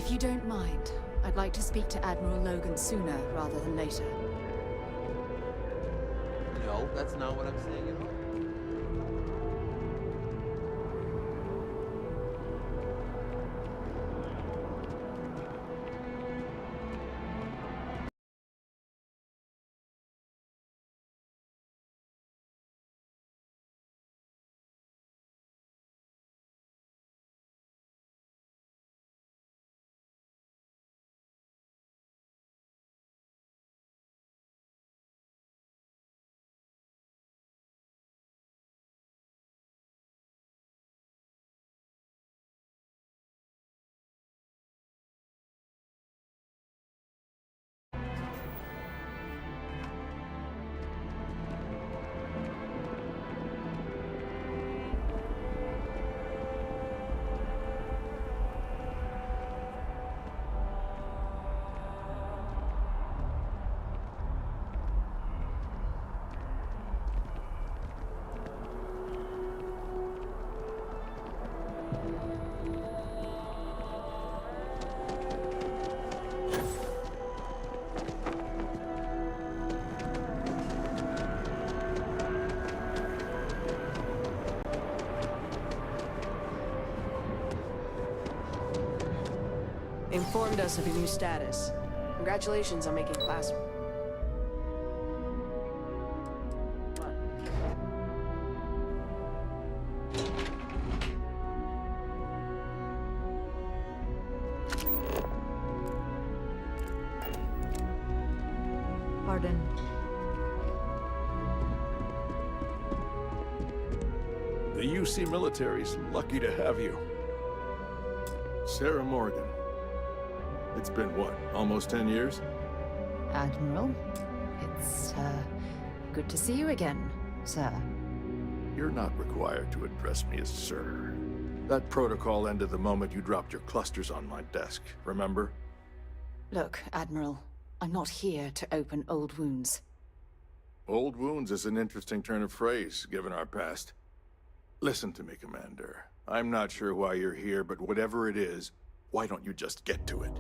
If you don't mind, I'd like to speak to Admiral Logan sooner rather than later. No, that's not what I'm saying at all. Informed us of your new status. Congratulations on making class. Pardon. The UC military's lucky to have you. Sarah Morgan. It's been, what, almost 10 years? Admiral, it's, good to see you again, sir. You're not required to address me as sir. That protocol ended the moment you dropped your clusters on my desk, remember? Look, Admiral, I'm not here to open old wounds. Old wounds is an interesting turn of phrase, given our past. Listen to me, Commander. I'm not sure why you're here, but whatever it is, why don't you just get to it?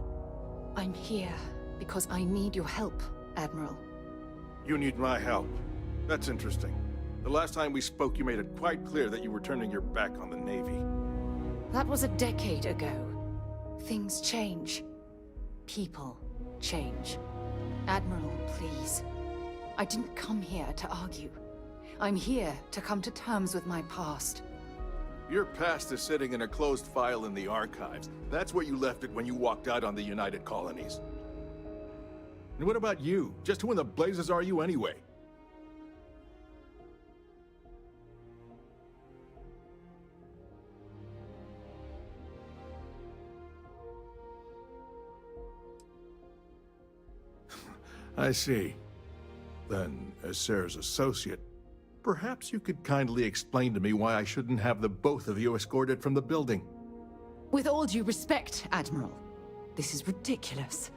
I'm here because I need your help, Admiral. You need my help. That's interesting. The last time we spoke, you made it quite clear that you were turning your back on the Navy. That was a decade ago. Things change. People change. Admiral, please. I didn't come here to argue. I'm here to come to terms with my past. Your past is sitting in a closed file in the archives. That's where you left it when you walked out on the United Colonies. And what about you? Just who in the blazes are you anyway? I see. Then, as Sarah's associate, perhaps you could kindly explain to me why I shouldn't have the both of you escorted from the building. With all due respect, Admiral, this is ridiculous.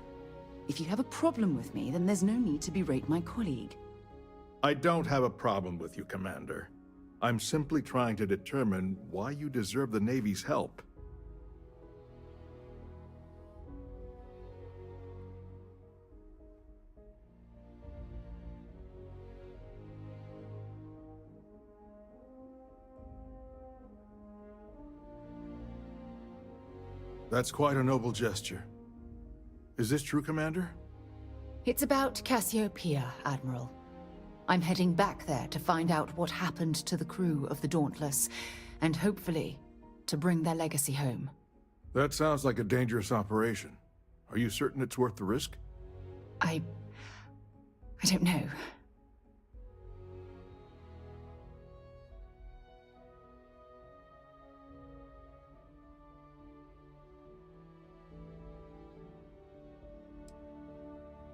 If you have a problem with me, then there's no need to berate my colleague. I don't have a problem with you, Commander. I'm simply trying to determine why you deserve the Navy's help. That's quite a noble gesture. Is this true, Commander? It's about Cassiopeia, Admiral. I'm heading back there to find out what happened to the crew of the Dauntless, and hopefully, to bring their legacy home. That sounds like a dangerous operation. Are you certain it's worth the risk? I don't know.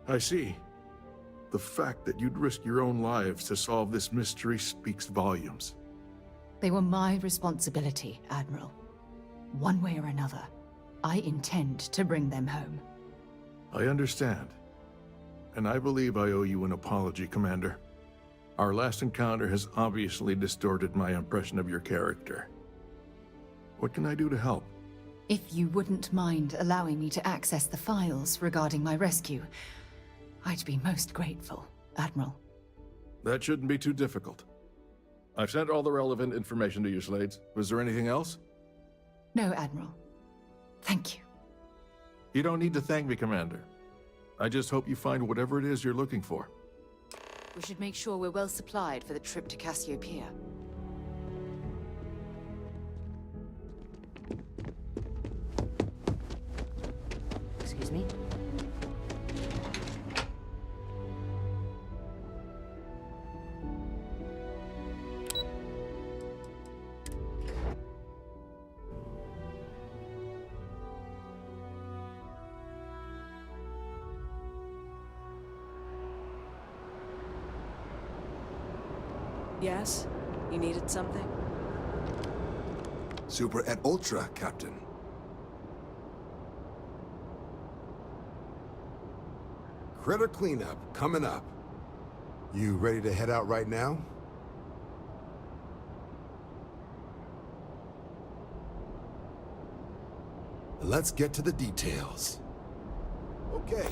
I see. The fact that you'd risk your own lives to solve this mystery speaks volumes. They were my responsibility, Admiral. One way or another, I intend to bring them home. I understand. And I believe I owe you an apology, Commander. Our last encounter has obviously distorted my impression of your character. What can I do to help? If you wouldn't mind allowing me to access the files regarding my rescue, I'd be most grateful, Admiral. That shouldn't be too difficult. I've sent all the relevant information to you, Slades. Was there anything else? No, Admiral. Thank you. You don't need to thank me, Commander. I just hope you find whatever it is you're looking for. We should make sure we're well supplied for the trip to Cassiopeia. Excuse me? Yes? You needed something? Super and Ultra, Captain. Critter cleanup coming up. You ready to head out right now? Let's get to the details. Okay,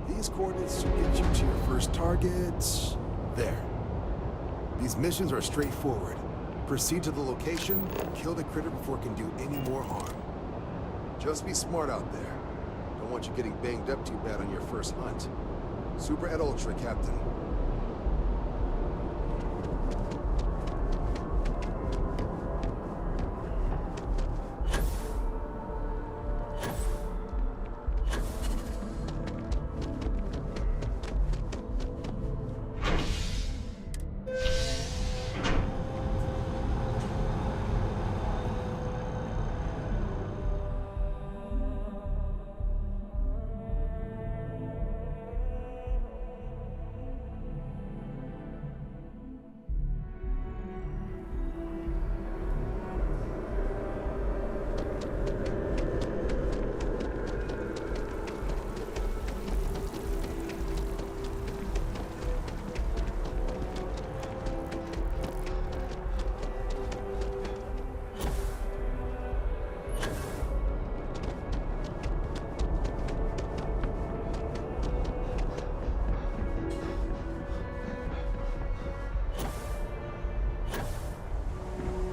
these coordinates should get you to your first target. There. These missions are straightforward. Proceed to the location, kill the critter before it can do any more harm. Just be smart out there. Don't want you getting banged up too bad on your first hunt. Super et Ultra, Captain.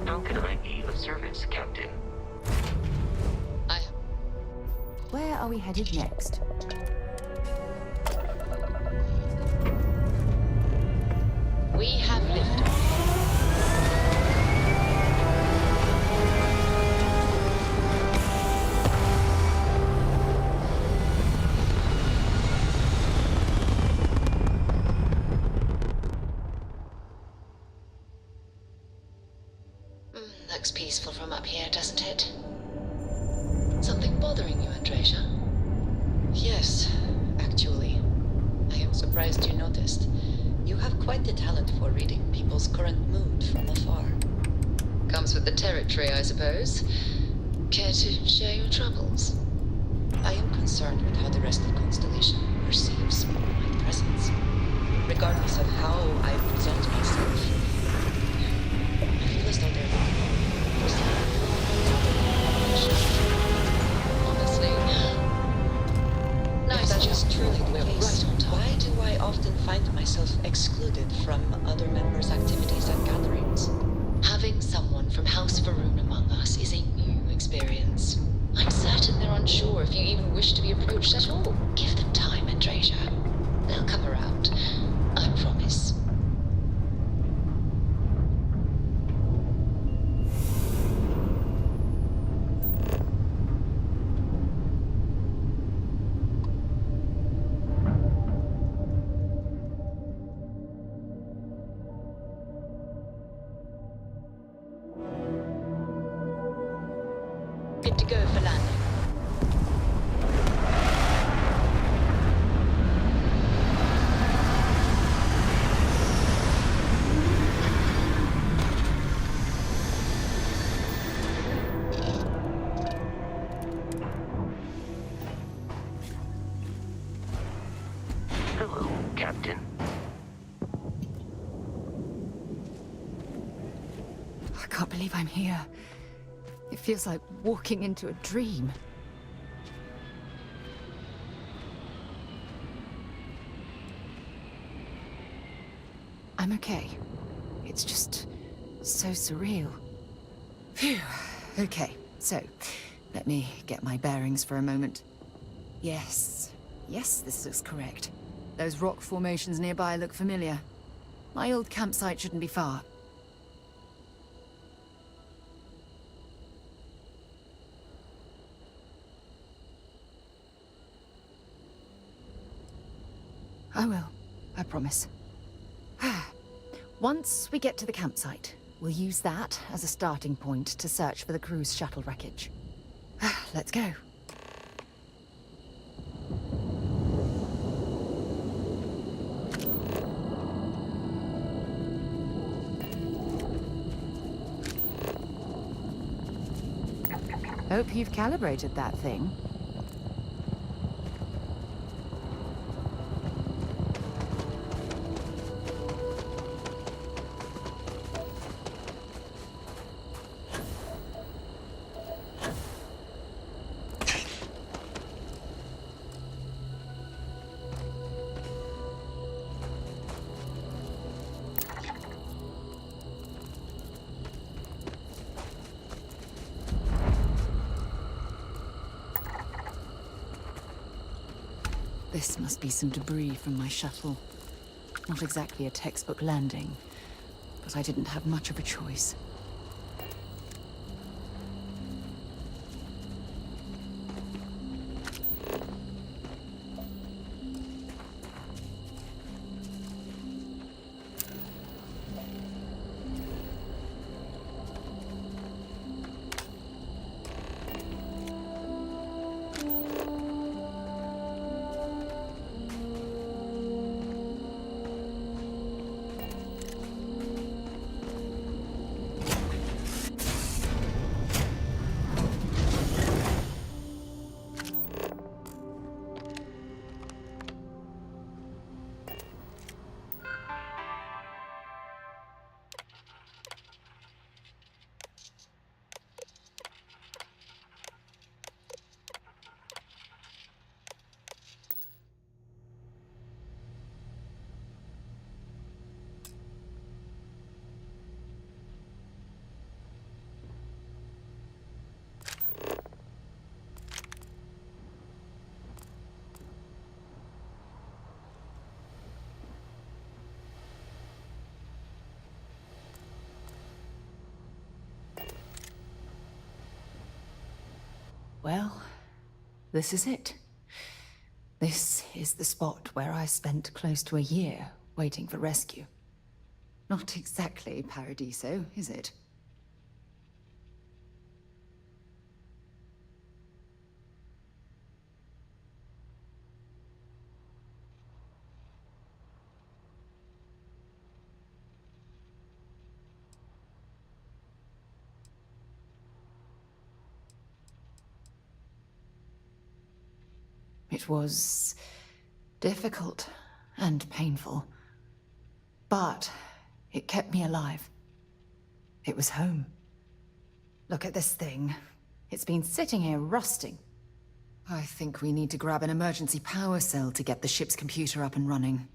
How can I be of service, Captain? Where are we headed next? We have liftoff. Looks peaceful from up here, doesn't it? Something bothering you, Andreja? Yes, actually. I am surprised you noticed. You have quite the talent for reading people's current mood from afar. Comes with the territory, I suppose. Care to share your troubles? I am concerned with how the rest of Constellation perceives my presence. Regardless of how I present myself, I feel as though they're looking for Honestly, nice. That is truly the We're case. right on top. Why do I often find myself excluded from other members' activities and gatherings? Having someone from House Varun among us is a new experience. I'm certain they're unsure if you even wish to be approached at all. Give them time, Andreja. They'll come around. I promise. Good to go for landing. Hello, Captain. I can't believe I'm here. It feels like walking into a dream. I'm okay. It's just so surreal. Phew. Okay, so let me get my bearings for a moment. Yes, this looks correct. Those rock formations nearby look familiar. My old campsite shouldn't be far. I will, I promise. Once we get to the campsite, we'll use that as a starting point to search for the cruise shuttle wreckage. Let's go. Hope you've calibrated that thing. This must be some debris from my shuttle. Not exactly a textbook landing, but I didn't have much of a choice. Well, this is it. This is the spot where I spent close to a year waiting for rescue. Not exactly Paradiso, is it? It was difficult and painful, but it kept me alive. It was home. Look at this thing. It's been sitting here rusting. I think we need to grab an emergency power cell to get the ship's computer up and running.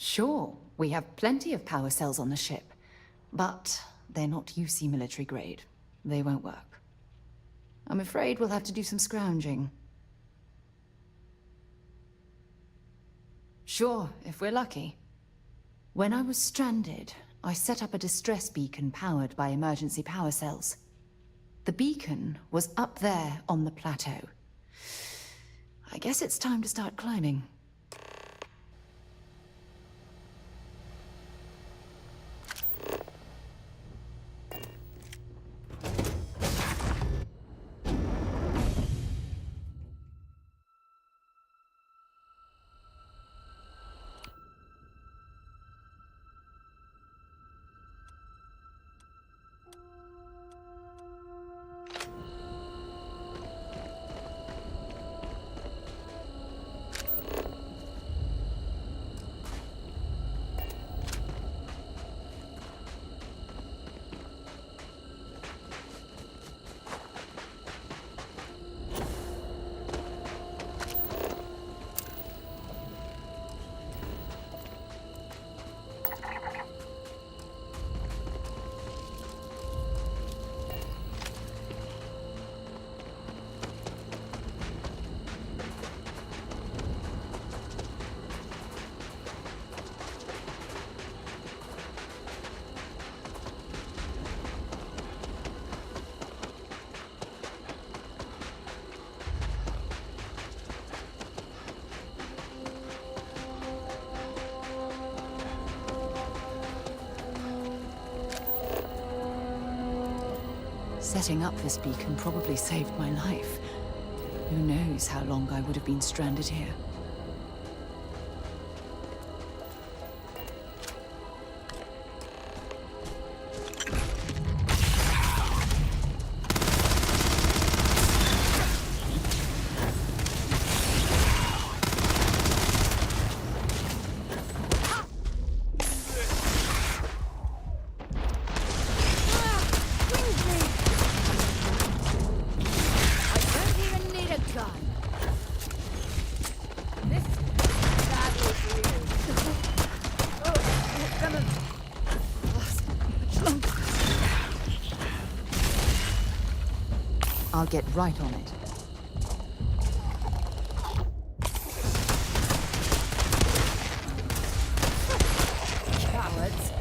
Sure, we have plenty of power cells on the ship, but they're not UC military grade. They won't work. I'm afraid we'll have to do some scrounging. Sure, if we're lucky. When I was stranded, I set up a distress beacon powered by emergency power cells. The beacon was up there on the plateau. I guess it's time to start climbing. Setting up this beacon probably saved my life. Who knows how long I would have been stranded here. I'll get right on it. Cowards.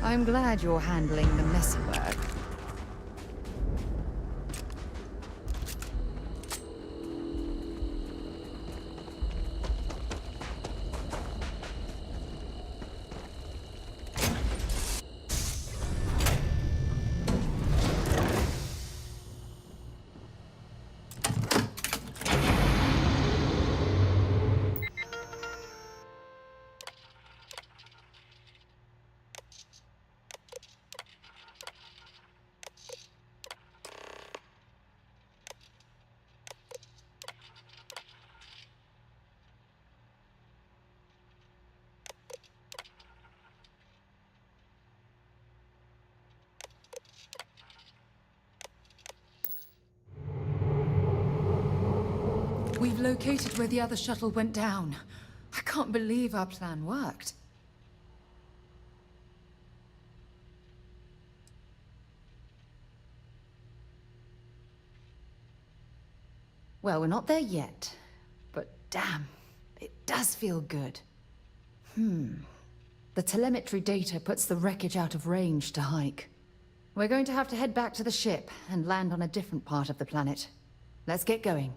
I'm glad you're handling the messy work. We've located where the other shuttle went down. I can't believe our plan worked. Well, we're not there yet, but damn, it does feel good. The telemetry data puts the wreckage out of range to hike. We're going to have to head back to the ship and land on a different part of the planet. Let's get going.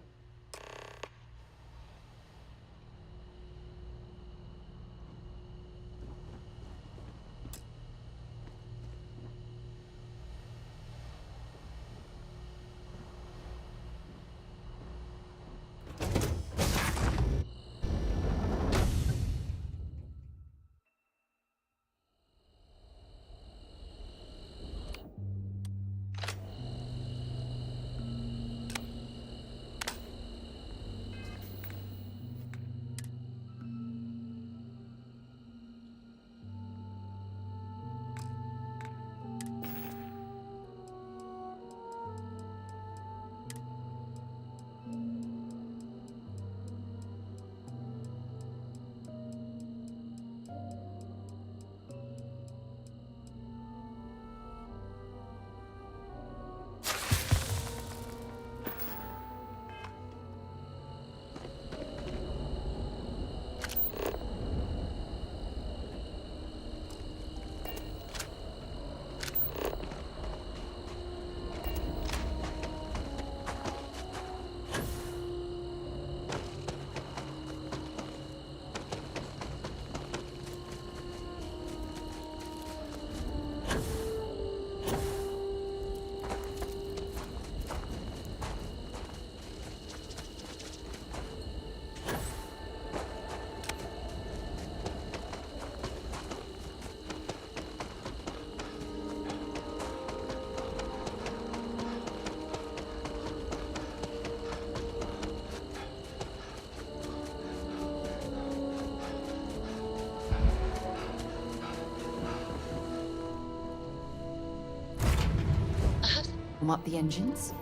Warm up the engines.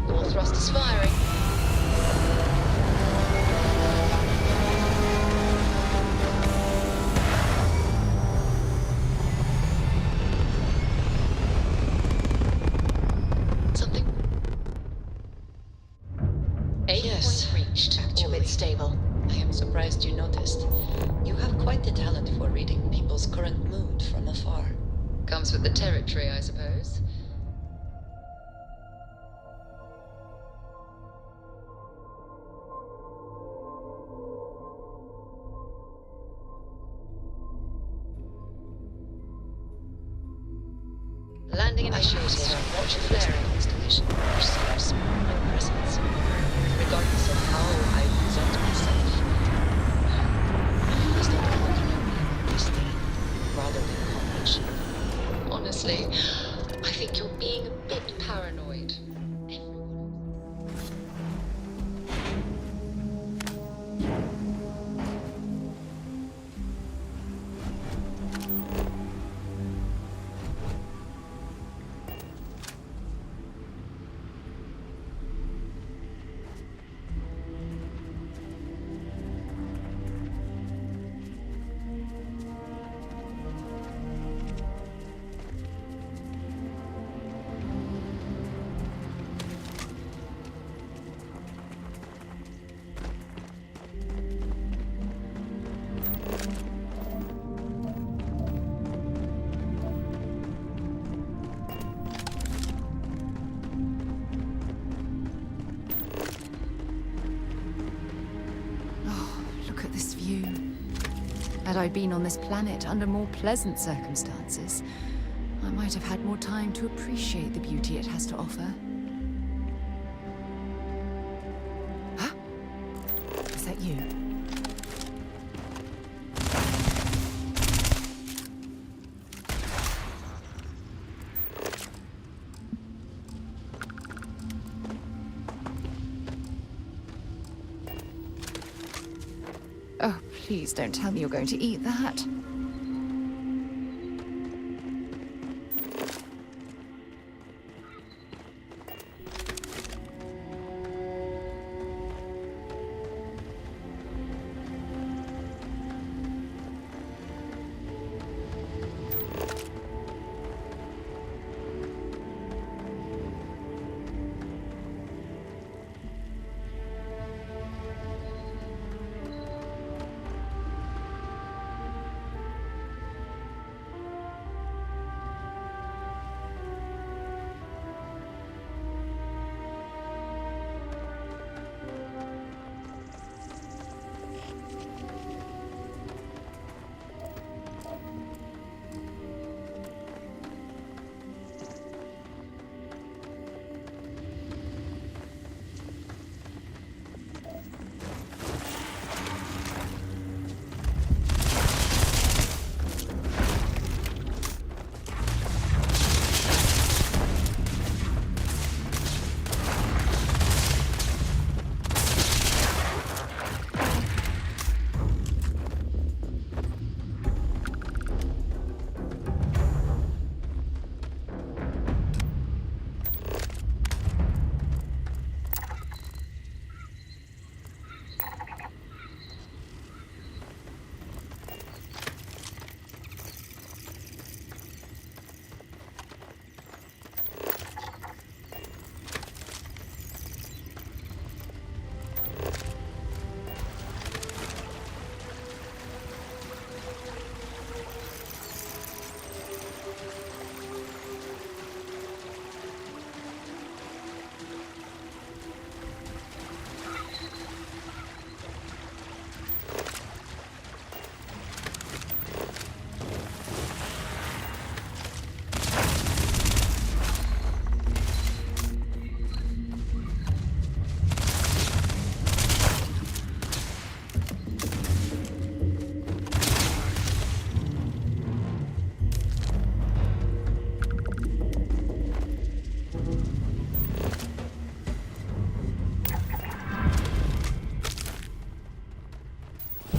All thrusters firing. Something? Yes, Point reached. actually. Orbit stable. I am surprised you noticed. You have quite the talent for reading people's current mood from afar. Comes with the territory, I suppose. Landing initiated. Watch your flaring. Constellation perceives my presence. Regardless of how I present myself, I feel as though they're looking at me with disdain rather than comradeship. Honestly, I think you're being a bit paranoid. Look at this view. Had I been on this planet under more pleasant circumstances, I might have had more time to appreciate the beauty it has to offer. Huh? Is that you? Oh, please don't tell me you're going to eat that.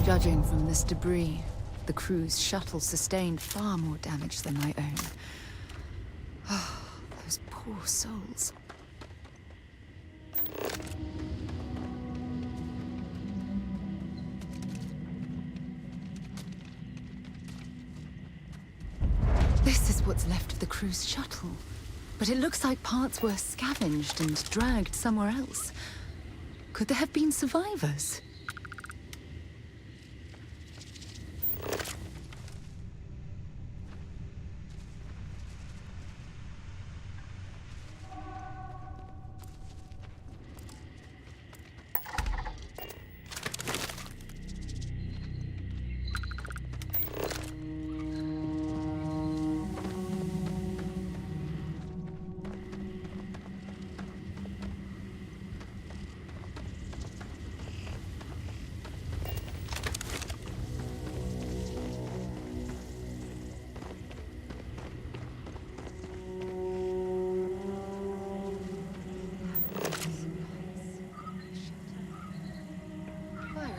Judging from this debris, The crew's shuttle sustained far more damage than my own. Oh, those poor souls. This is what's left of the crew's shuttle. But it looks like parts were scavenged and dragged somewhere else. Could there have been survivors?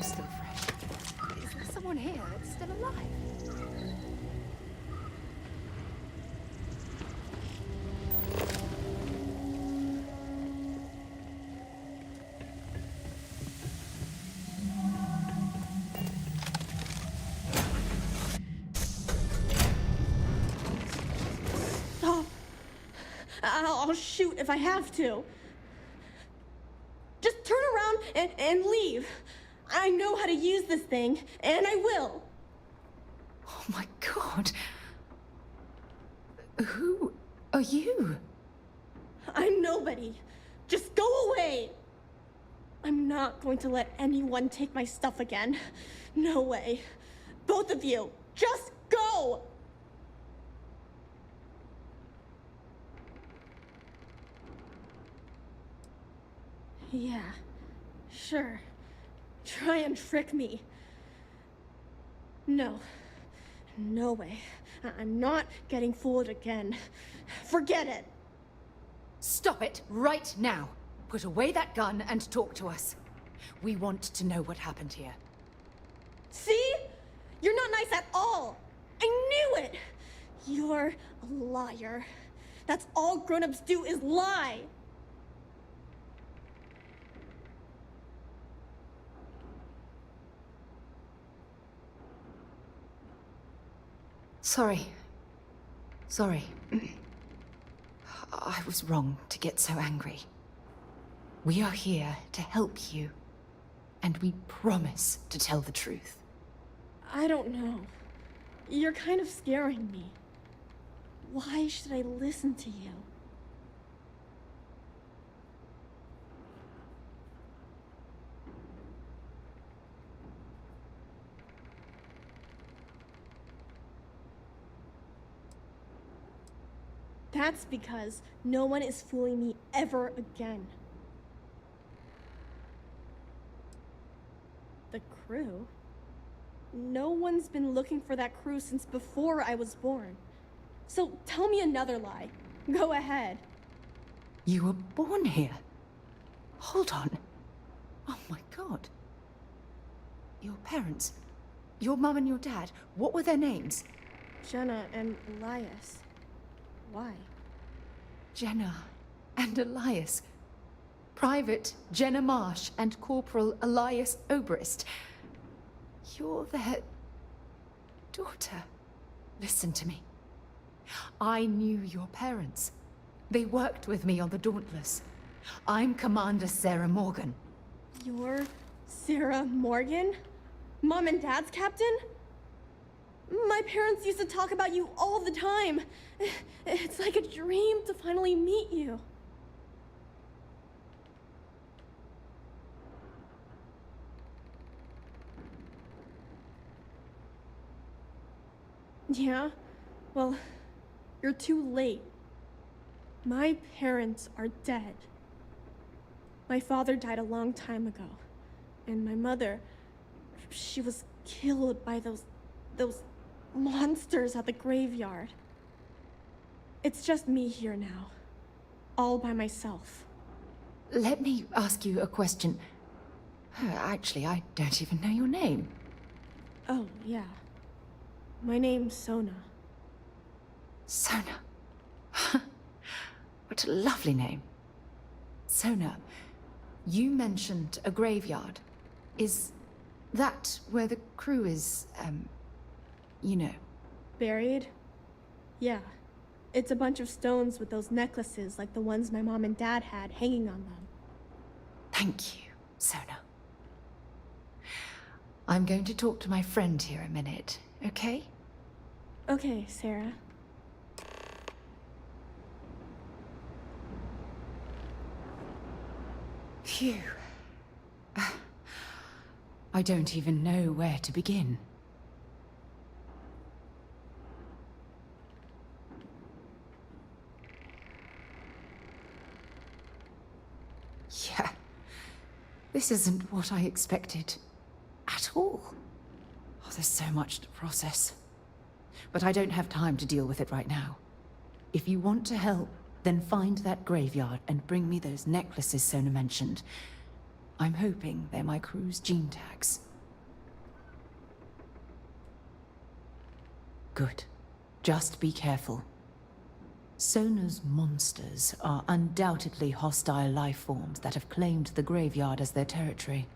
Still fresh. Is there someone here that's still alive? Stop. I'll shoot if I have to. Just turn around and leave. I know how to use this thing, and I will. Oh my god. Who are you? I'm nobody. Just go away. I'm not going to let anyone take my stuff again. No way. Both of you, just go! Yeah, sure. Try and trick me. No. No way. I'm not getting fooled again. Forget it. Stop it right now. Put away that gun and talk to us. We want to know what happened here. See? You're not nice at all. I knew it. You're a liar. That's all grown-ups do is lie. Sorry. Sorry. I was wrong to get so angry. We are here to help you. And we promise to tell the truth. I don't know. You're kind of scaring me. Why should I listen to you? That's because no one is fooling me ever again. The crew? No one's been looking for that crew since before I was born. So tell me another lie. Go ahead. You were born here? Hold on. Oh my god. Your parents, your mum and your dad, what were their names? Jenna and Elias. Why? Jenna and Elias. Private Jenna Marsh and Corporal Elias Obrist. You're their daughter. Listen to me. I knew your parents. They worked with me on the Dauntless. I'm Commander Sarah Morgan. You're Sarah Morgan? Mom and Dad's captain? My parents used to talk about you all the time. It's like a dream to finally meet you. Yeah? Well, you're too late. My parents are dead. My father died a long time ago. And my mother, she was killed by those monsters at the graveyard. It's just me here now. All by myself. Let me ask you a question. Actually, I don't even know your name. Oh, yeah. My name's Sona. Sona. What a lovely name. Sona, you mentioned a graveyard. Is that where the crew is, you know? Buried? Yeah. It's a bunch of stones with those necklaces like the ones my mom and dad had hanging on them. Thank you, Sona. I'm going to talk to my friend here a minute, okay? Okay, Sarah. Phew. I don't even know where to begin. Yeah. This isn't what I expected. At all. Oh, there's so much to process. But I don't have time to deal with it right now. If you want to help, then find that graveyard and bring me those necklaces Sona mentioned. I'm hoping they're my crew's gene tags. Good. Just be careful. Sona's monsters are undoubtedly hostile life forms that have claimed the graveyard as their territory.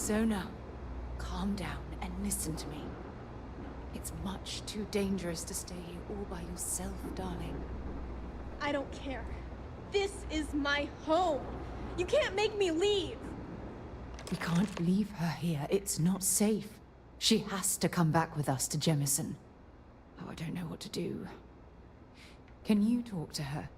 Sona, calm down and listen to me. It's much too dangerous to stay here all by yourself, darling. I don't care. This is my home. You can't make me leave. We can't leave her here. It's not safe. She has to come back with us to Jemison. Oh, I don't know what to do. Can you talk to her?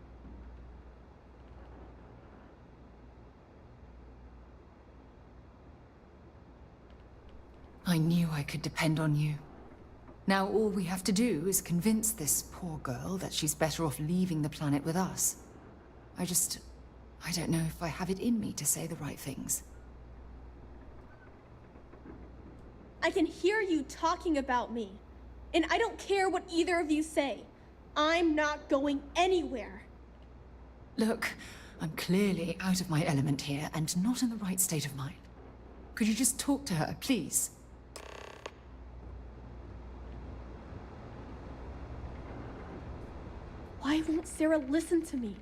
I knew I could depend on you. Now all we have to do is convince this poor girl that she's better off leaving the planet with us. I don't know if I have it in me to say the right things. I can hear you talking about me. And I don't care what either of you say. I'm not going anywhere. Look, I'm clearly out of my element here and not in the right state of mind. Could you just talk to her, please? Why won't Sarah listen to me?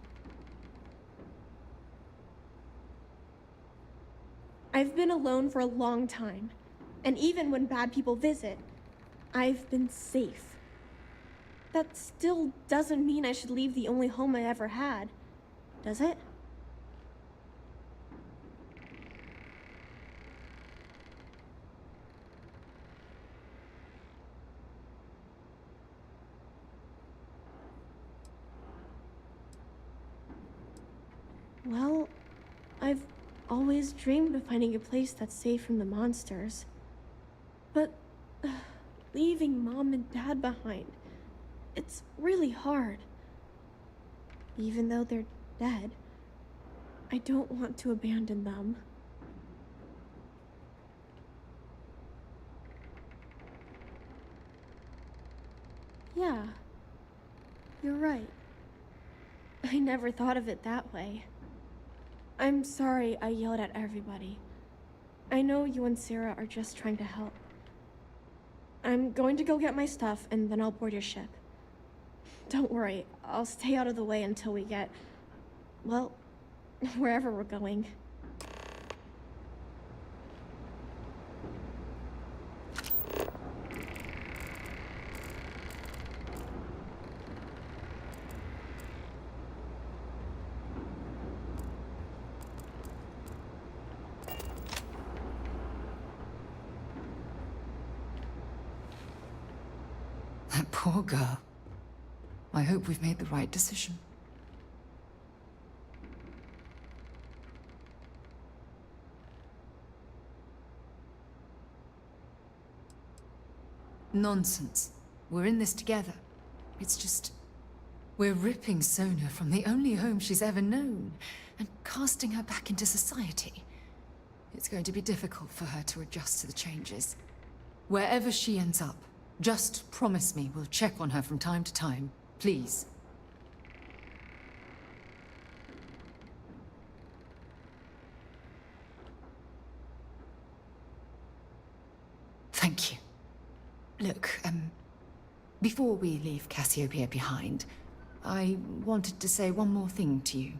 I've been alone for a long time, and even when bad people visit, I've been safe. That still doesn't mean I should leave the only home I ever had, does it? Well, I've always dreamed of finding a place that's safe from the monsters. But leaving Mom and Dad behind, it's really hard. Even though they're dead, I don't want to abandon them. Yeah, you're right. I never thought of it that way. I'm sorry I yelled at everybody. I know you and Sarah are just trying to help. I'm going to go get my stuff and then I'll board your ship. Don't worry, I'll stay out of the way until we get, well, wherever we're going. That poor girl. I hope we've made the right decision. Nonsense. We're in this together. It's just... we're ripping Sona from the only home she's ever known and casting her back into society. It's going to be difficult for her to adjust to the changes. Wherever she ends up, just promise me we'll check on her from time to time, please. Thank you. Look, before we leave Cassiopeia behind, I wanted to say one more thing to you.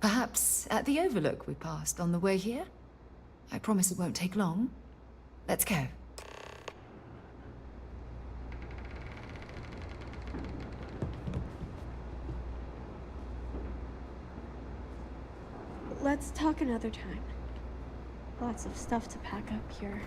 Perhaps at the overlook we passed on the way here? I promise it won't take long. Let's go. Let's talk another time. Lots of stuff to pack up here.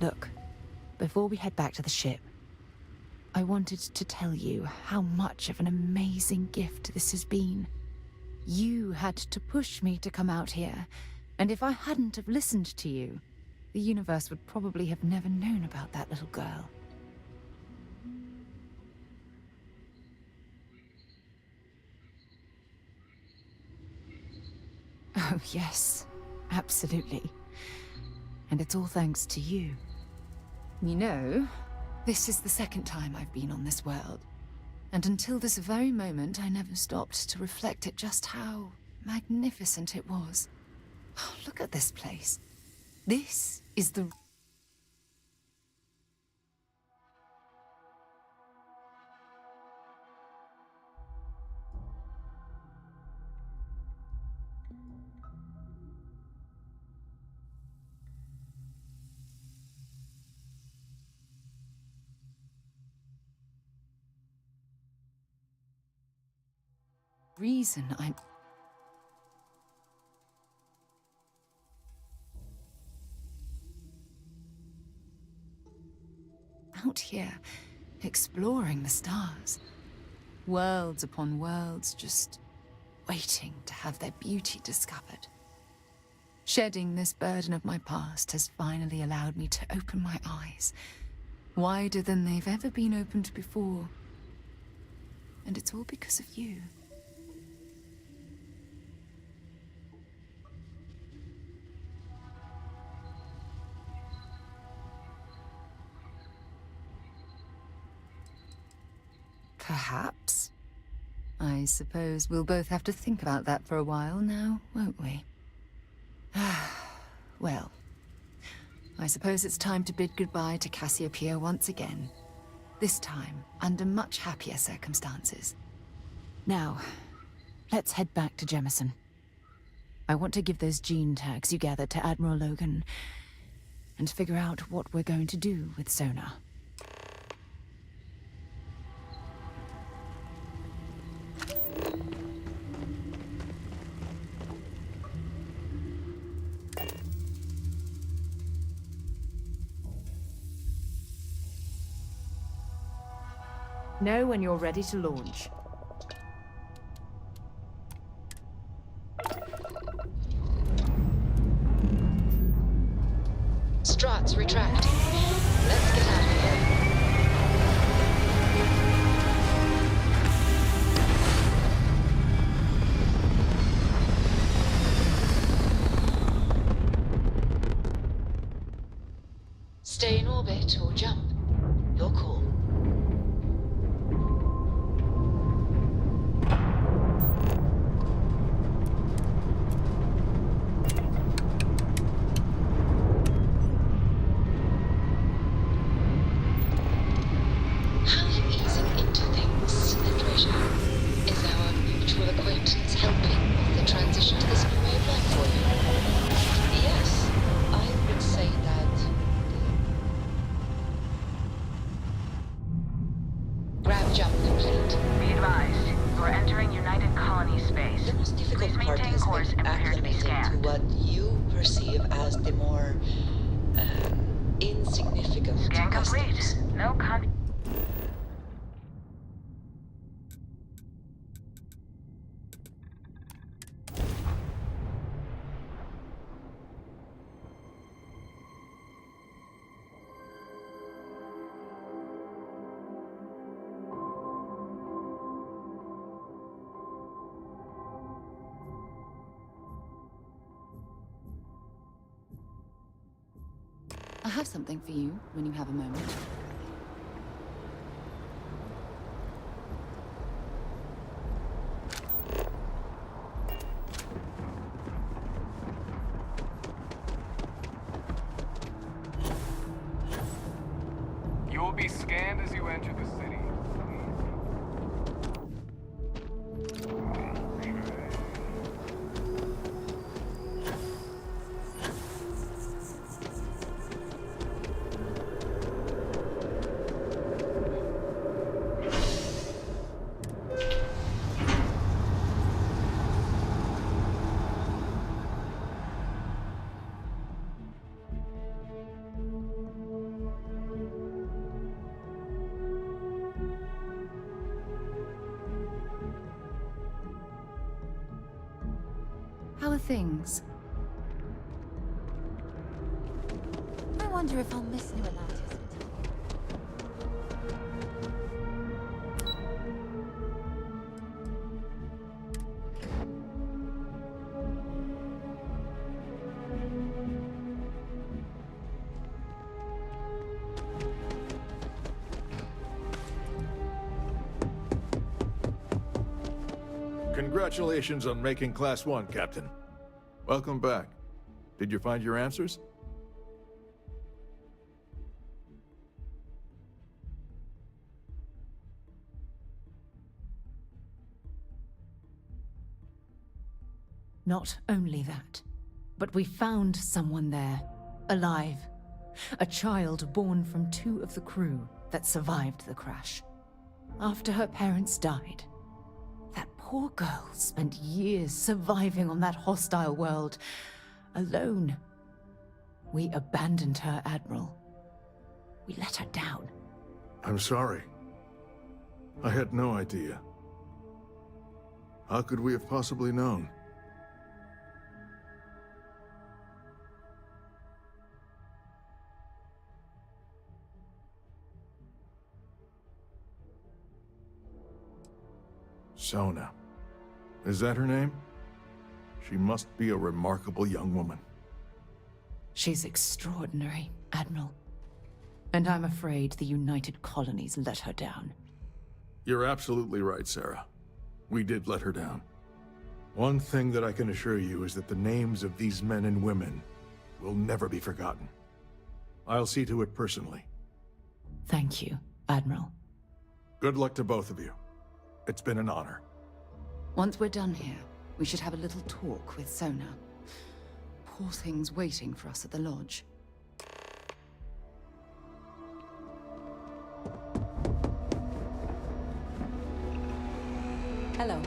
Look, before we head back to the ship, I wanted to tell you how much of an amazing gift this has been. You had to push me to come out here, and if I hadn't have listened to you, the universe would probably have never known about that little girl. Oh, yes, absolutely. And it's all thanks to you. You know, this is the second time I've been on this world. And until this very moment, I never stopped to reflect at just how magnificent it was. Oh, look at this place. This is the... reason I'm... out here, exploring the stars. Worlds upon worlds, just waiting to have their beauty discovered. Shedding this burden of my past has finally allowed me to open my eyes, wider than they've ever been opened before. And it's all because of you. Perhaps. I suppose we'll both have to think about that for a while now, won't we? Well, I suppose it's time to bid goodbye to Cassiopeia once again. This time, under much happier circumstances. Now, let's head back to Jemison. I want to give those gene tags you gathered to Admiral Logan, and figure out what we're going to do with Sona. Know when you're ready to launch. Struts retracting. Let's get out of here. Stay in orbit or jump. Your call. I have something for you when you have a moment. You will be scanned as you enter the city. things. I wonder if I'll miss new Atlantis until... Congratulations on making Class 1, Captain. Welcome back. Did you find your answers? Not only that, but we found someone there, alive. A child born from 2 of the crew that survived the crash. After her parents died, that poor girl spent years surviving on that hostile world, alone. We abandoned her, Admiral. We let her down. I'm sorry. I had no idea. How could we have possibly known? Sona. Is that her name? She must be a remarkable young woman. She's extraordinary, Admiral. And I'm afraid the United Colonies let her down. You're absolutely right, Sarah. We did let her down. One thing that I can assure you is that the names of these men and women will never be forgotten. I'll see to it personally. Thank you, Admiral. Good luck to both of you. It's been an honor. Once we're done here, we should have a little talk with Sona. Poor thing's waiting for us at the lodge. Hello.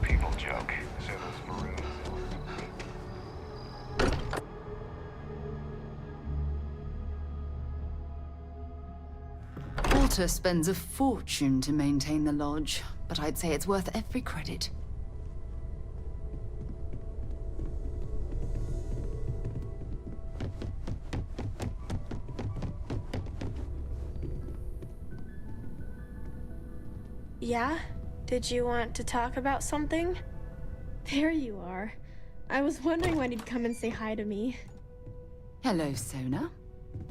People joke. So those maroons. Walter spends a fortune to maintain the lodge, but I'd say it's worth every credit. Yeah? Did you want to talk about something? There you are. I was wondering when you'd come and say hi to me. Hello, Sona.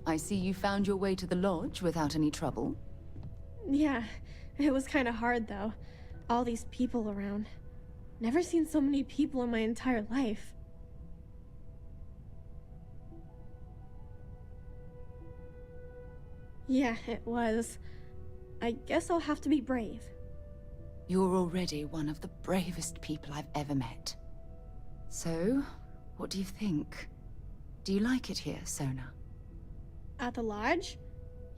I see you found your way to the lodge without any trouble. Yeah, it was kind of hard though. All these people around. Never seen so many people in my entire life. Yeah, it was. I guess I'll have to be brave. You're already one of the bravest people I've ever met. So, what do you think? Do you like it here, Sona? At the lodge?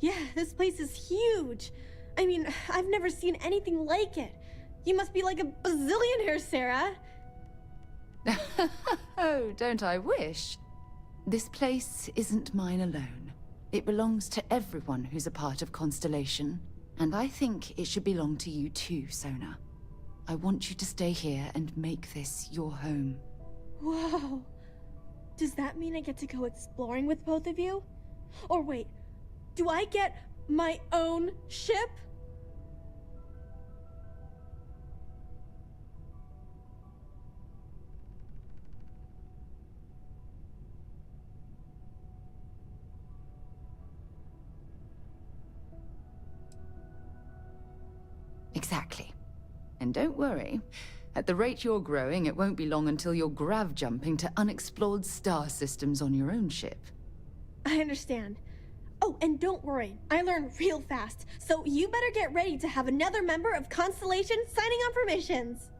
Yeah, this place is huge. I mean, I've never seen anything like it. You must be like a bazillionaire, Sarah. Oh, don't I wish? This place isn't mine alone. It belongs to everyone who's a part of Constellation. And I think it should belong to you too, Sona. I want you to stay here and make this your home. Whoa. Does that mean I get to go exploring with both of you? Or wait, do I get my own ship? Exactly. And don't worry. At the rate you're growing, it won't be long until you're grav-jumping to unexplored star systems on your own ship. I understand. Oh, and don't worry, I learn real fast, so you better get ready to have another member of Constellation signing on for missions.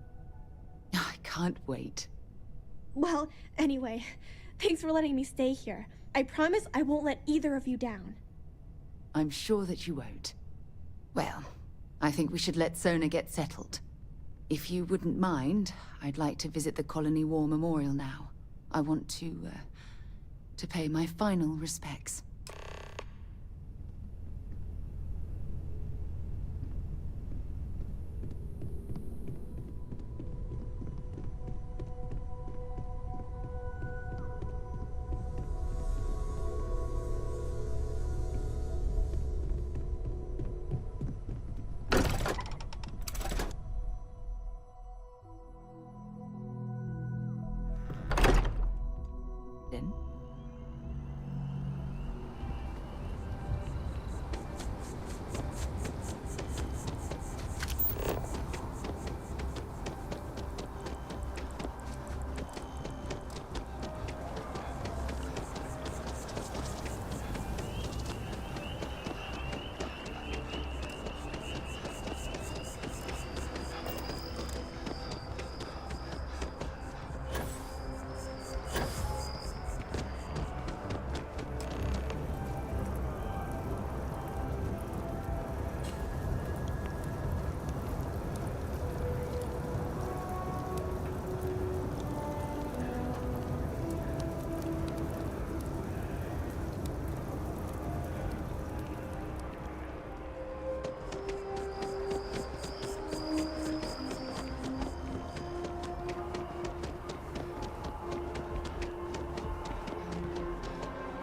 I can't wait. Well, anyway, thanks for letting me stay here. I promise I won't let either of you down. I'm sure that you won't. Well, I think we should let Sona get settled. If you wouldn't mind, I'd like to visit the Colony War Memorial now. I want to pay my final respects. Then.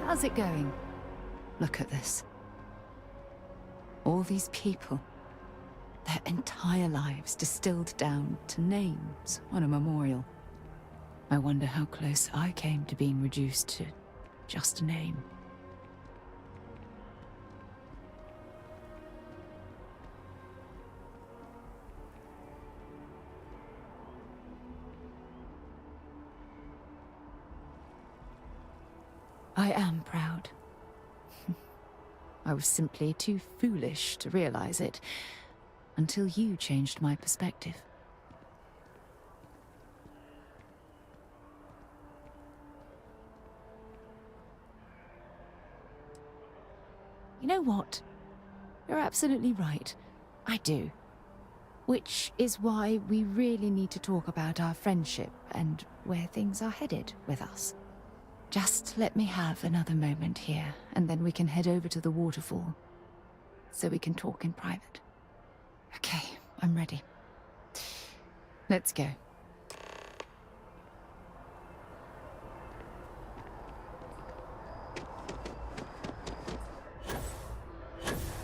How's it going? Look at this. All these people. Their entire lives distilled down to names on a memorial. I wonder how close I came to being reduced to just a name. I am proud. I was simply too foolish to realize it until you changed my perspective. You know what? You're absolutely right. I do. Which is why we really need to talk about our friendship and where things are headed with us. Just let me have another moment here, and then we can head over to the waterfall, so we can talk in private. Okay, I'm ready. Let's go.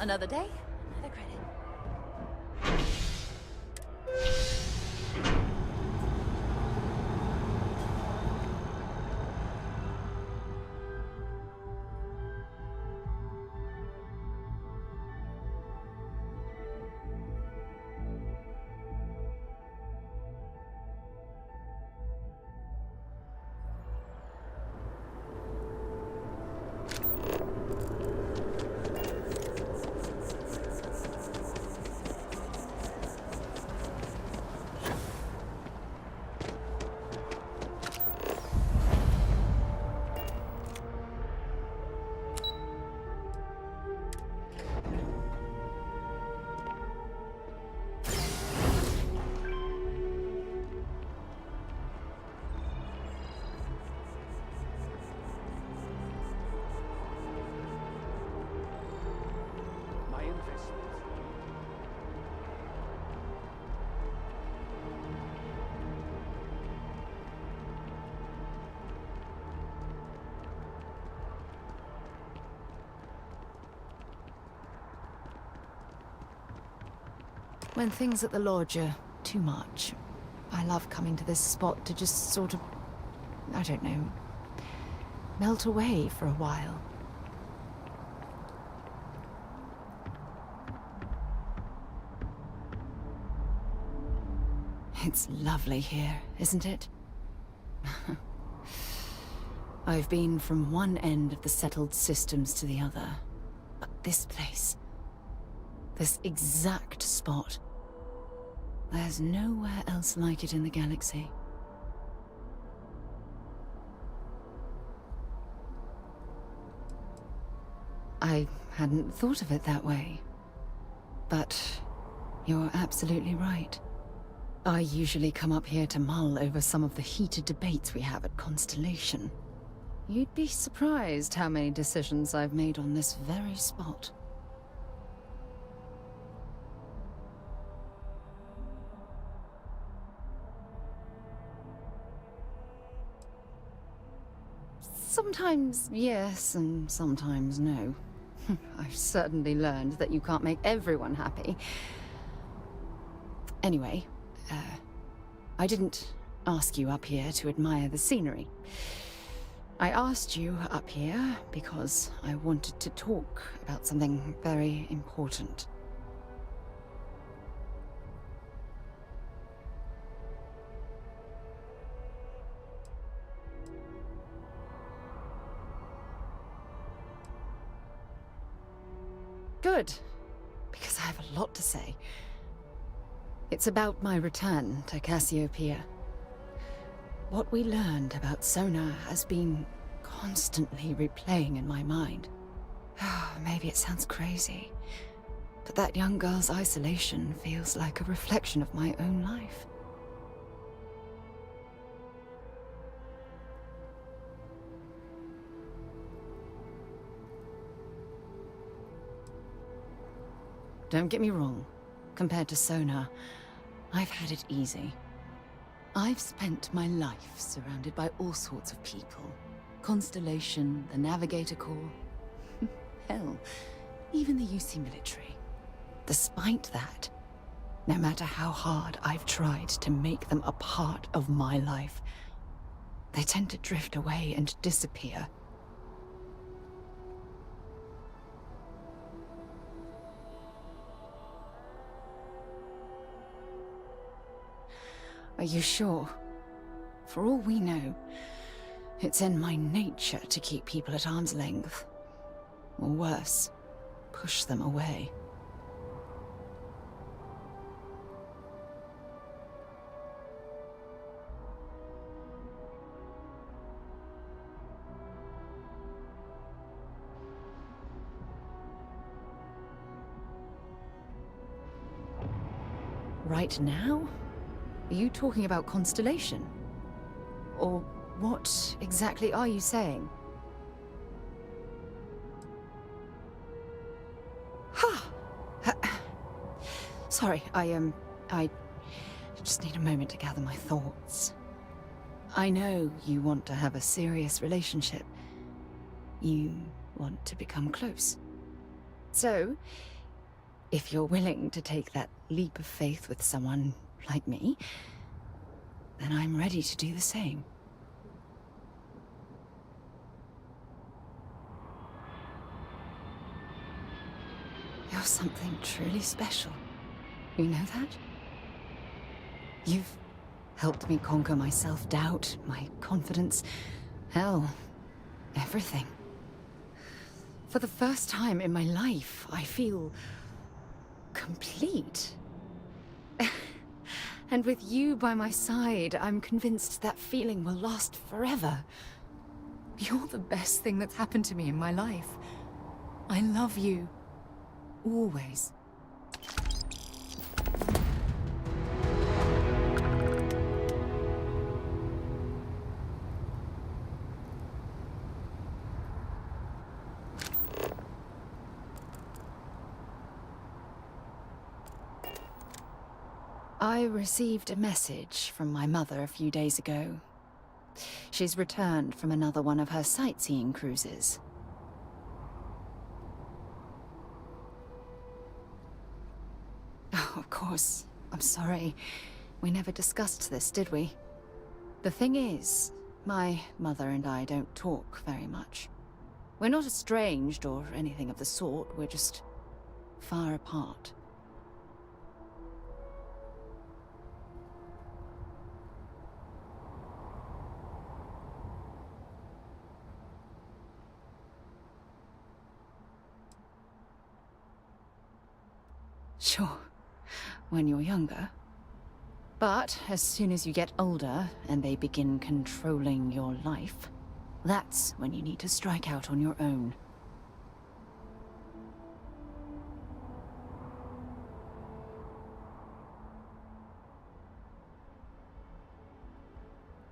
Another day, another credit. When things at the lodge are too much, I love coming to this spot to just sort of, I don't know, melt away for a while. It's lovely here, isn't it? I've been from one end of the settled systems to the other. But this place, this exact spot, there's nowhere else like it in the galaxy. I hadn't thought of it that way. But you're absolutely right. I usually come up here to mull over some of the heated debates we have at Constellation. You'd be surprised how many decisions I've made on this very spot. Sometimes yes, and sometimes no. I've certainly learned that you can't make everyone happy. Anyway, I didn't ask you up here to admire the scenery. I asked you up here because I wanted to talk about something very important. Good, because I have a lot to say. It's about my return to Cassiopeia. What we learned about Sona has been constantly replaying in my mind. Maybe it sounds crazy, but that young girl's isolation feels like a reflection of my own life. Don't get me wrong. Compared to Sona, I've had it easy. I've spent my life surrounded by all sorts of people. Constellation, the Navigator Corps. Hell, even the UC military. Despite that, no matter how hard I've tried to make them a part of my life, they tend to drift away and disappear. Are you sure? For all we know, it's in my nature to keep people at arm's length. Or worse, push them away. Right now? Are you talking about Constellation? Or what exactly are you saying? Sorry, I just need a moment to gather my thoughts. I know you want to have a serious relationship. You want to become close. So, if you're willing to take that leap of faith with someone like me, then I'm ready to do the same. You're something truly special. You know that? You've helped me conquer my self-doubt, my confidence, hell, everything. For the first time in my life, I feel complete. And with you by my side, I'm convinced that feeling will last forever. You're the best thing that's happened to me in my life. I love you. Always. I received a message from my mother a few days ago. She's returned from another one of her sightseeing cruises. Oh, of course. I'm sorry. We never discussed this, did we? The thing is, my mother and I don't talk very much. We're not estranged or anything of the sort, we're just far apart. Sure, when you're younger. But as soon as you get older and they begin controlling your life, that's when you need to strike out on your own.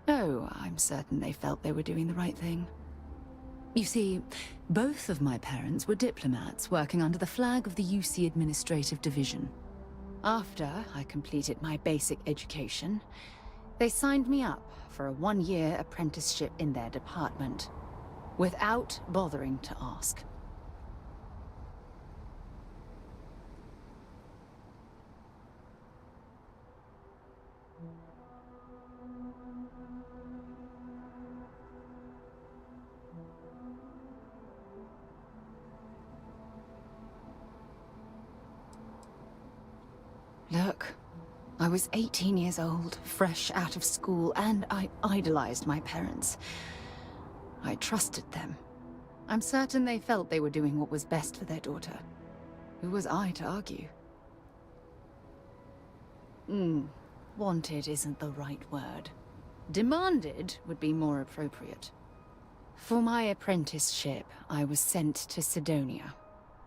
Oh, I'm certain they felt they were doing the right thing. You see, both of my parents were diplomats working under the flag of the UC Administrative Division. After I completed my basic education, they signed me up for a one-year apprenticeship in their department, without bothering to ask. Look, I was 18 years old, fresh out of school, and I idolized my parents. I trusted them. I'm certain they felt they were doing what was best for their daughter. Who was I to argue? Wanted isn't the right word. Demanded would be more appropriate. For my apprenticeship, I was sent to Sidonia.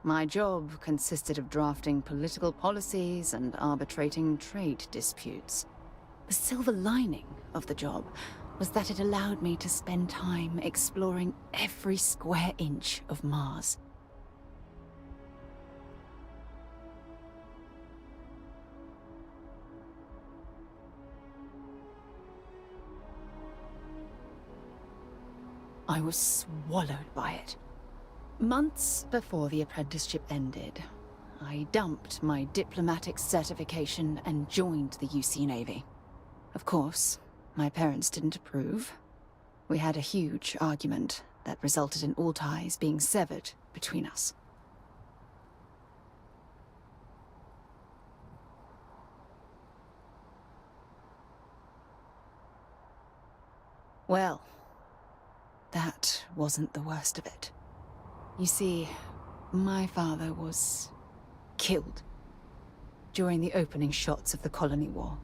My job consisted of drafting political policies and arbitrating trade disputes. The silver lining of the job was that it allowed me to spend time exploring every square inch of Mars. I was swallowed by it. Months before the apprenticeship ended, I dumped my diplomatic certification and joined the UC Navy. Of course, my parents didn't approve. We had a huge argument that resulted in all ties being severed between us. Well, that wasn't the worst of it. You see, my father was killed during the opening shots of the Colony War.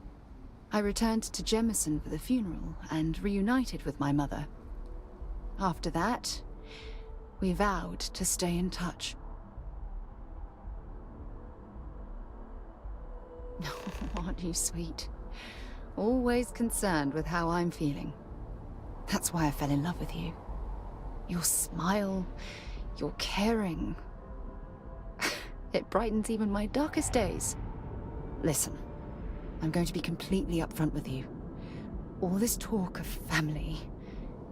I returned to Jemison for the funeral and reunited with my mother. After that, we vowed to stay in touch. Aren't you sweet? Always concerned with how I'm feeling. That's why I fell in love with you. Your smile, your caring. It brightens even my darkest days. Listen, I'm going to be completely upfront with you. All this talk of family,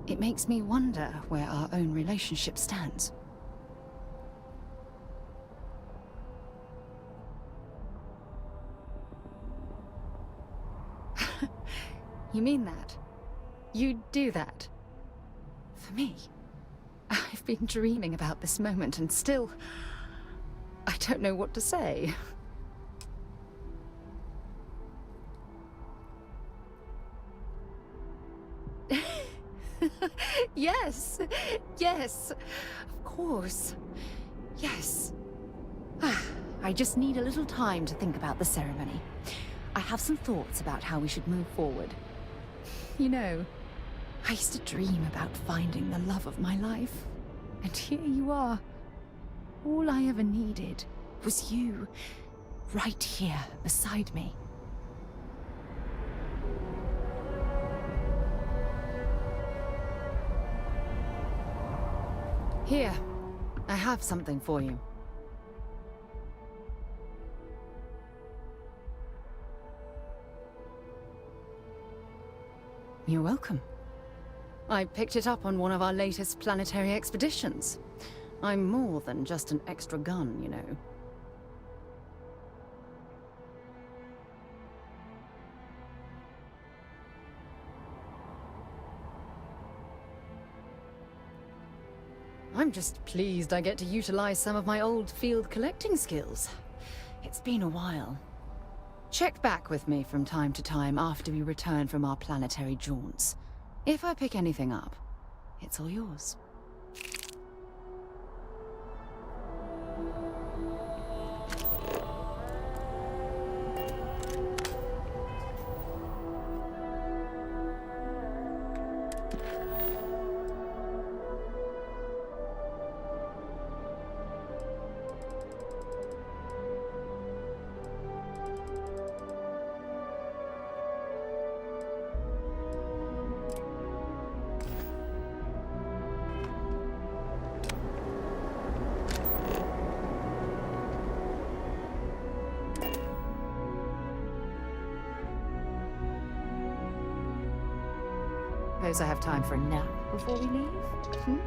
it makes me wonder where our own relationship stands. You mean that? You'd do that? For me? I've been dreaming about this moment and still, I don't know what to say. Yes, yes, of course, yes. I just need a little time to think about the ceremony. I have some thoughts about how we should move forward. You know, I used to dream about finding the love of my life. And here you are. All I ever needed was you, right here beside me. Here, I have something for you. You're welcome. I picked it up on one of our latest planetary expeditions. I'm more than just an extra gun, you know. I'm just pleased I get to utilize some of my old field collecting skills. It's been a while. Check back with me from time to time after we return from our planetary jaunts. If I pick anything up, it's all yours. Suppose I have time for a nap before we leave? Hmm?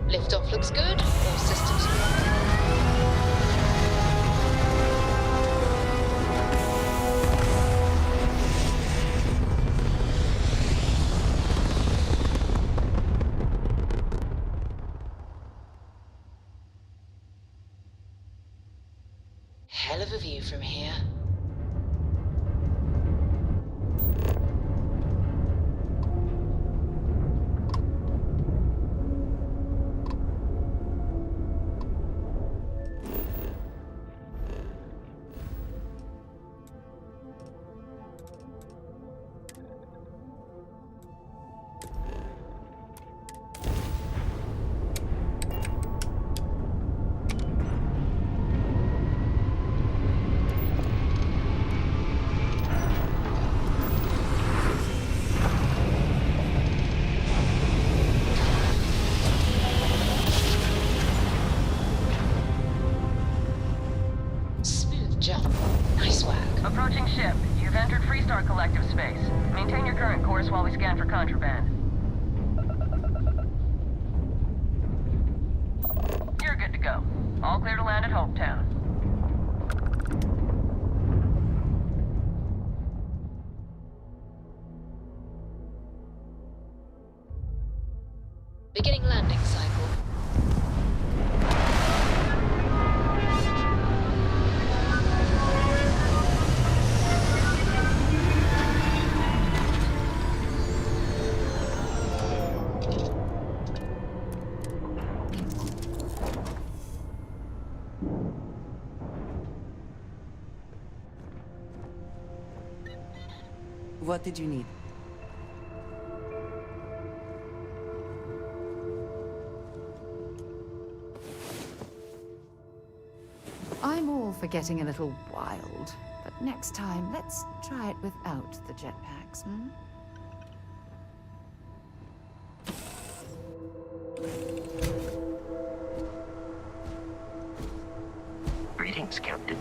Liftoff looks good. All systems hell of a view from here. Smooth jump. Nice whack. Approaching ship. You've entered Freestar Collective space. Maintain your current course while we scan for contraband. You're good to go. All clear to land at Hopetown. Beginning landing cycle. What did you need? I'm all for getting a little wild, but next time, let's try it without the jetpacks, hmm? Greetings, Captain.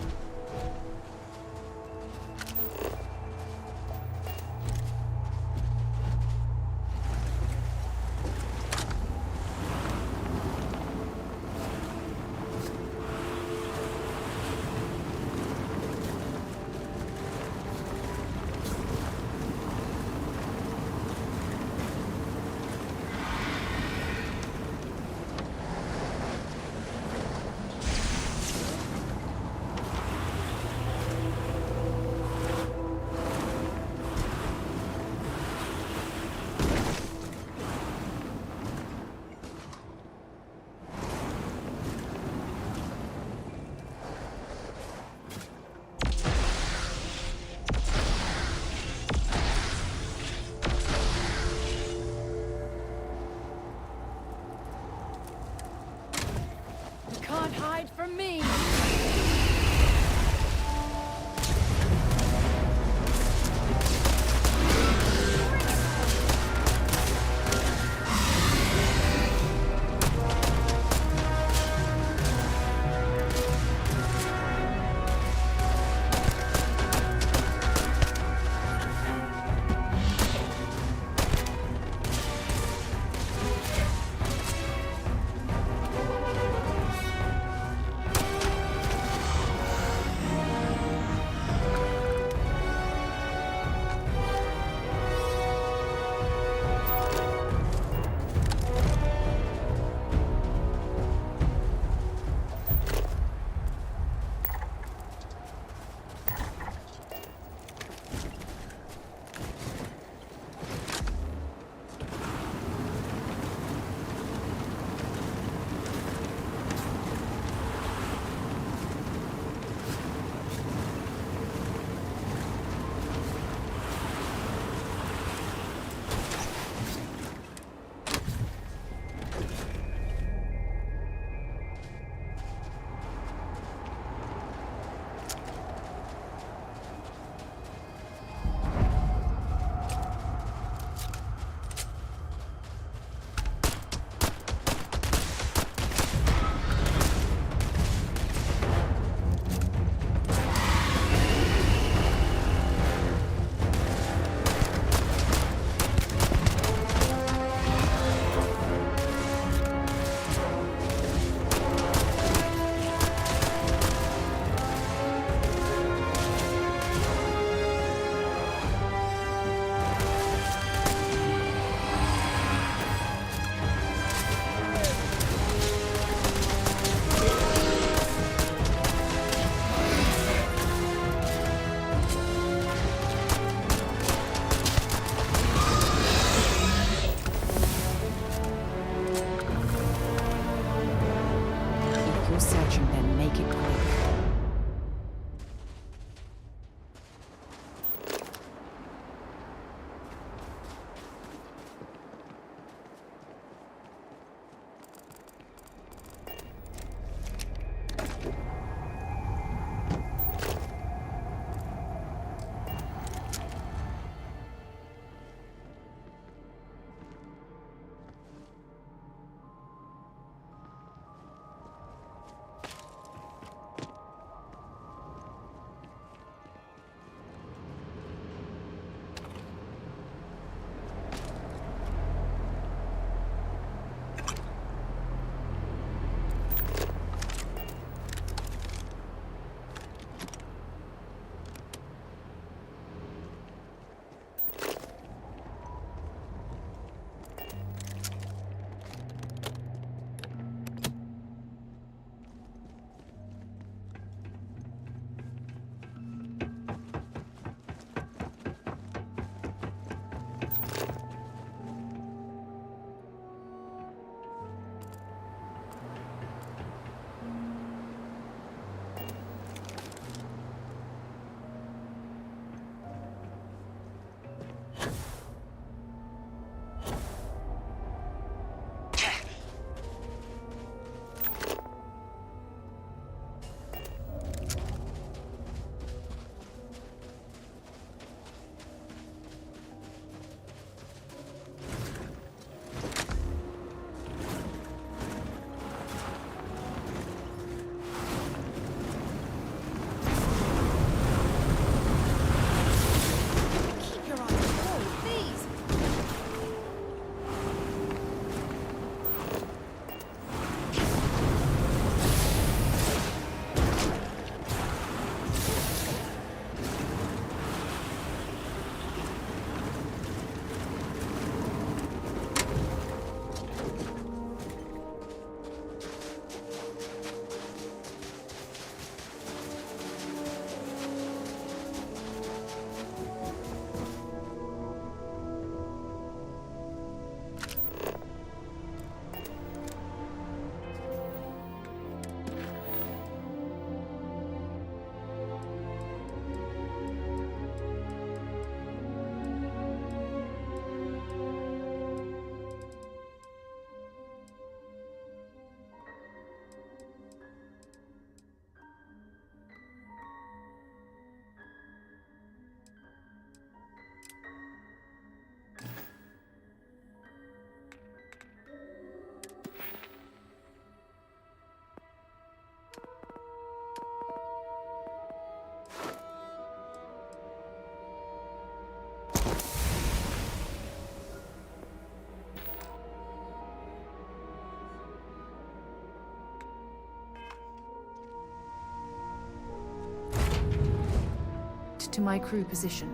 to my crew position.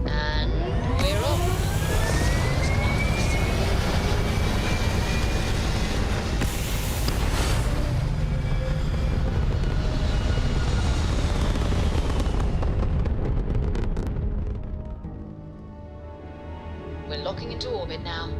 And we're off. We're locking into orbit now.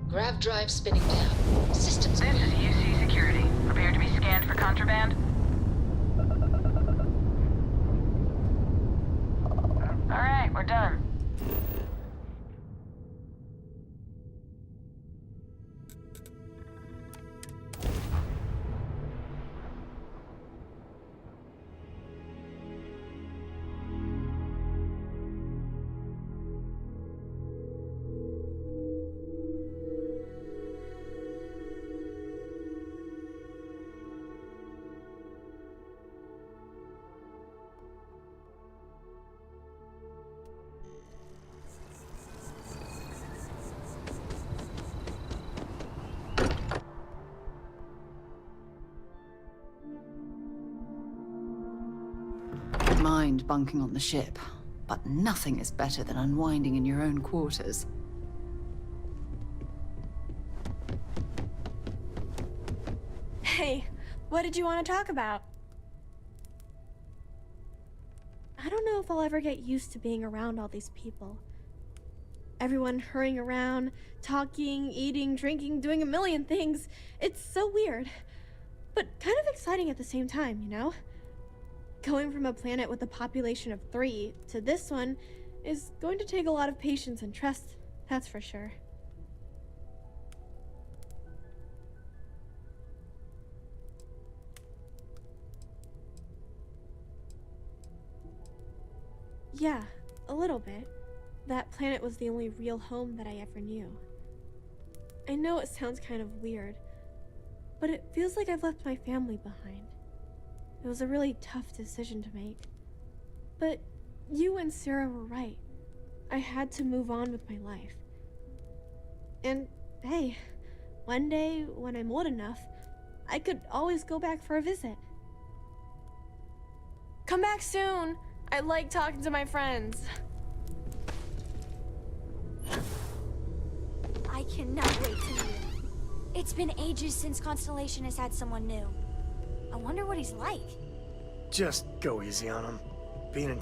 Grav drive spinning down. Systems. This is UC Security. Prepare to be scanned for contraband. Alright, we're done. Mind bunking on the ship, but nothing is better than unwinding in your own quarters. Hey, what did you want to talk about? I don't know if I'll ever get used to being around all these people. Everyone hurrying around, talking, eating, drinking, doing a million things. It's so weird, but kind of exciting at the same time, you know? Going from a planet with a population of 3 to this one is going to take a lot of patience and trust, that's for sure. Yeah, a little bit. That planet was the only real home that I ever knew. I know it sounds kind of weird, but it feels like I've left my family behind. It was a really tough decision to make. But you and Sarah were right. I had to move on with my life. And hey, one day when I'm old enough, I could always go back for a visit. Come back soon. I like talking to my friends. I cannot wait to meet him. It's been ages since Constellation has had someone new. I wonder what he's like. Just go easy on him. Being in